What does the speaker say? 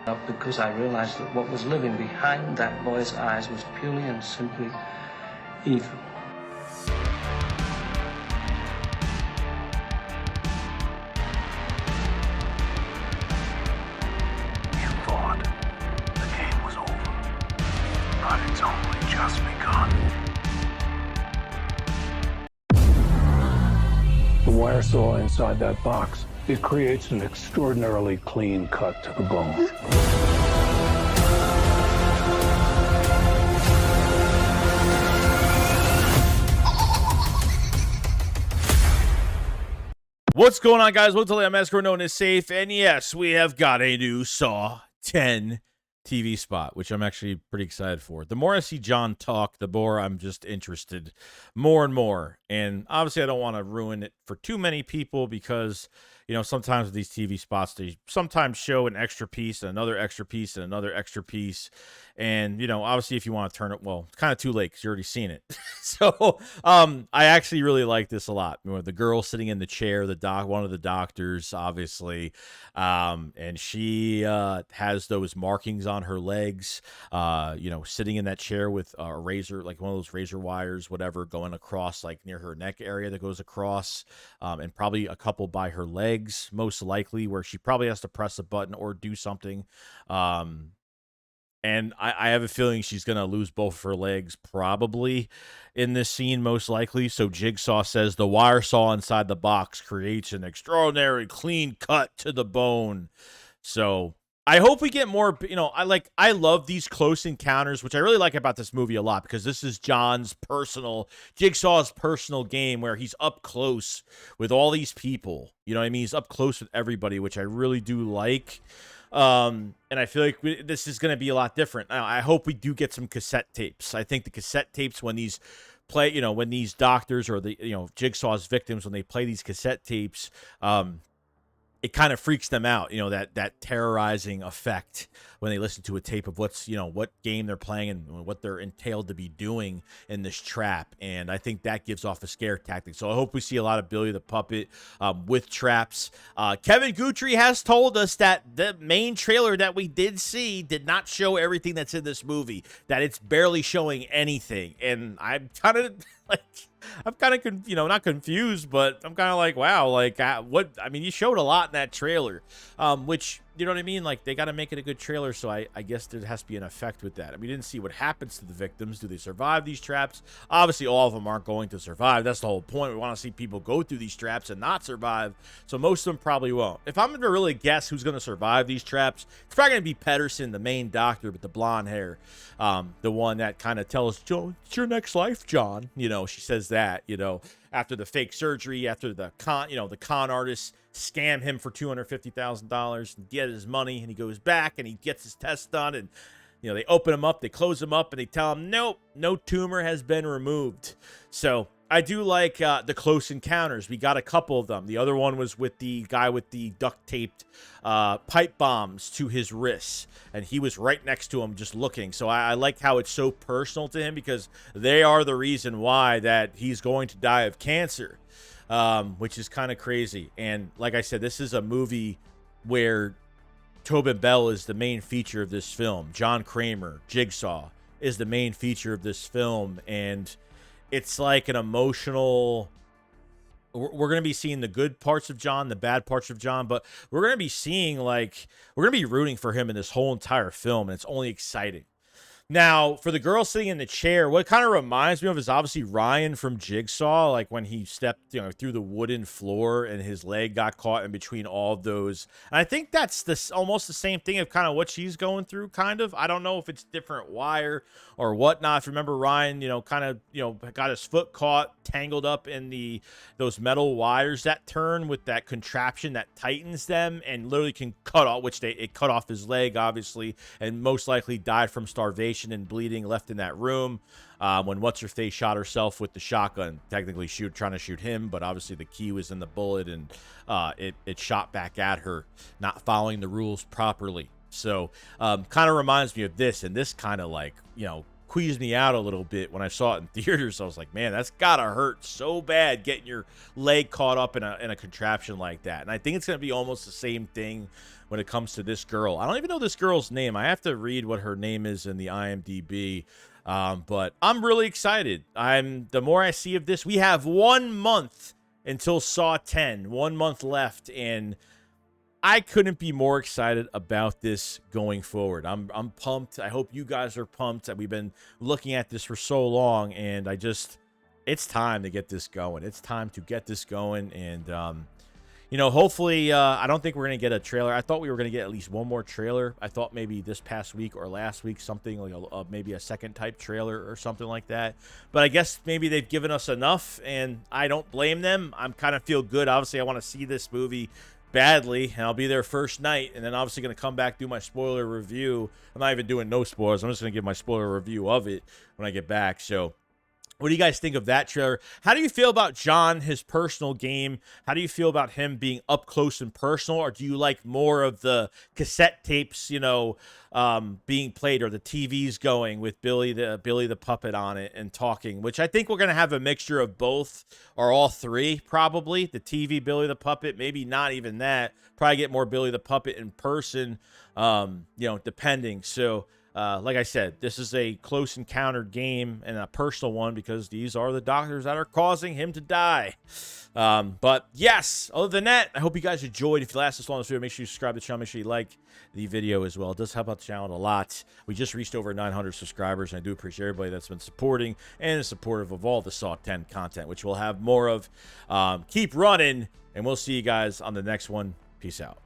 up because I realized that what was living behind that boy's eyes was purely and simply evil. You thought the game was over, but it's only just begun. The wire saw inside that box, it creates an extraordinarily clean cut to the bone. What's going on, guys? Welcome to Massacre, known as Safe, and yes, we have got a new Saw 10 TV spot, which I'm actually pretty excited for. The more I see John talk, the more I'm just interested more and more. And obviously, I don't want to ruin it for too many people because, you know, sometimes with these TV spots, they sometimes show an extra piece and another extra piece and another extra piece. And, you know, obviously, if you want to turn it, well, it's kind of too late because you've already seen it. So, I actually really like this a lot. You know, the girl sitting in the chair, one of the doctors, obviously, and she has those markings on her legs, you know, sitting in that chair with a razor, like one of those razor wires, whatever, going across, like near her neck area that goes across, and probably a couple by her legs, most likely, where she probably has to press a button or do something. And I have a feeling she's going to lose both of her legs probably in this scene, most likely. So Jigsaw says the wire saw inside the box creates an extraordinary clean cut to the bone. So I hope we get more, you know, I love these close encounters, which I really like about this movie a lot, because this is Jigsaw's personal game where he's up close with all these people. You know what I mean? He's up close with everybody, which I really do like. And I feel like this is going to be a lot different. Now, I hope we do get some cassette tapes. I think the cassette tapes, when these when these doctors or the, you know, Jigsaw's victims, when they play these cassette tapes, it kind of freaks them out, you know, that terrorizing effect when they listen to a tape of what's, you know, what game they're playing and what they're entailed to be doing in this trap. And I think that gives off a scare tactic. So I hope we see a lot of Billy the Puppet with traps. Kevin Guthrie has told us that the main trailer that we did see did not show everything that's in this movie, that it's barely showing anything. And I'm kind of you know, not confused, but I'm kind of like, wow, like what? I mean, you showed a lot in that trailer, which, you know what I mean? Like, they got to make it a good trailer, so I guess there has to be an effect with that. I mean, we didn't see what happens to the victims. Do they survive these traps? Obviously, all of them aren't going to survive. That's the whole point. We want to see people go through these traps and not survive, so most of them probably won't. If I'm going to really guess who's going to survive these traps, it's probably going to be Pedersen, the main doctor with the blonde hair, the one that kind of tells Joe, it's your next life, John. You know, she says that, you know, after the fake surgery, after the con artists scam him for $250,000 and get his money, and he goes back and he gets his test done, and, you know, they open him up, they close him up, and they tell him, nope, no tumor has been removed. So I do like the close encounters. We got a couple of them. The other one was with the guy with the duct taped pipe bombs to his wrists, and he was right next to him just looking. So I like how it's so personal to him, because they are the reason why that he's going to die of cancer, which is kind of crazy. And like I said, this is a movie where Tobin Bell is the main feature of this film. John Kramer, Jigsaw, is the main feature of this film, and it's like an emotional... We're going to be seeing the good parts of John, the bad parts of John, but we're going to be seeing, like, we're going to be rooting for him in this whole entire film, and it's only exciting. Now, for the girl sitting in the chair, what it kind of reminds me of is obviously Ryan from Jigsaw, like when he stepped, you know, through the wooden floor and his leg got caught in between all of those. And I think that's almost the same thing of kind of what she's going through, kind of. I don't know if it's different wire or whatnot. If you remember, Ryan, you know, kind of, you know, got his foot caught, tangled up in those metal wires that turn with that contraption that tightens them and literally can cut off, which it cut off his leg, obviously, and most likely died from starvation and bleeding, left in that room when what's-her-face shot herself with the shotgun, technically trying to shoot him, but obviously the key was in the bullet, and it shot back at her, not following the rules properly. So kind of reminds me of this, and this kind of, like, you know, queased me out a little bit when I saw it in theaters. I was like, man, that's gotta hurt so bad getting your leg caught up in a contraption like that. And I think it's gonna be almost the same thing when it comes to this girl. I don't even know this girl's name. I have to read what her name is in the IMDb. But I'm really excited. The more I see of this, we have 1 month until Saw 10, 1 month left, and I couldn't be more excited about this going forward. I'm pumped. I hope you guys are pumped. We've been looking at this for so long, and it's time to get this going. It's time to get this going, and you know, hopefully, I don't think we're going to get a trailer. I thought we were going to get at least one more trailer. I thought maybe this past week or last week, something like maybe a second type trailer or something like that. But I guess maybe they've given us enough, and I don't blame them. I'm kind of feel good. Obviously, I want to see this movie badly, and I'll be there first night, and then obviously going to come back, do my spoiler review. I'm not even doing no spoilers. I'm just going to give my spoiler review of it when I get back. So what do you guys think of that trailer? How do you feel about John, his personal game? How do you feel about him being up close and personal? Or do you like more of the cassette tapes, you know, being played, or the TVs going with Billy the puppet on it and talking, which I think we're going to have a mixture of both, or all three, probably. The TV Billy the puppet, maybe not even that. Probably get more Billy the puppet in person, you know, depending. So, like I said, this is a close encountered game and a personal one because these are the doctors that are causing him to die. But yes, other than that, I hope you guys enjoyed. If you last this long in this video, make sure you subscribe to the channel. Make sure you like the video as well. It does help out the channel a lot. We just reached over 900 subscribers, and I do appreciate everybody that's been supporting and is supportive of all the Saw 10 content, which we'll have more of. Keep running, and we'll see you guys on the next one. Peace out.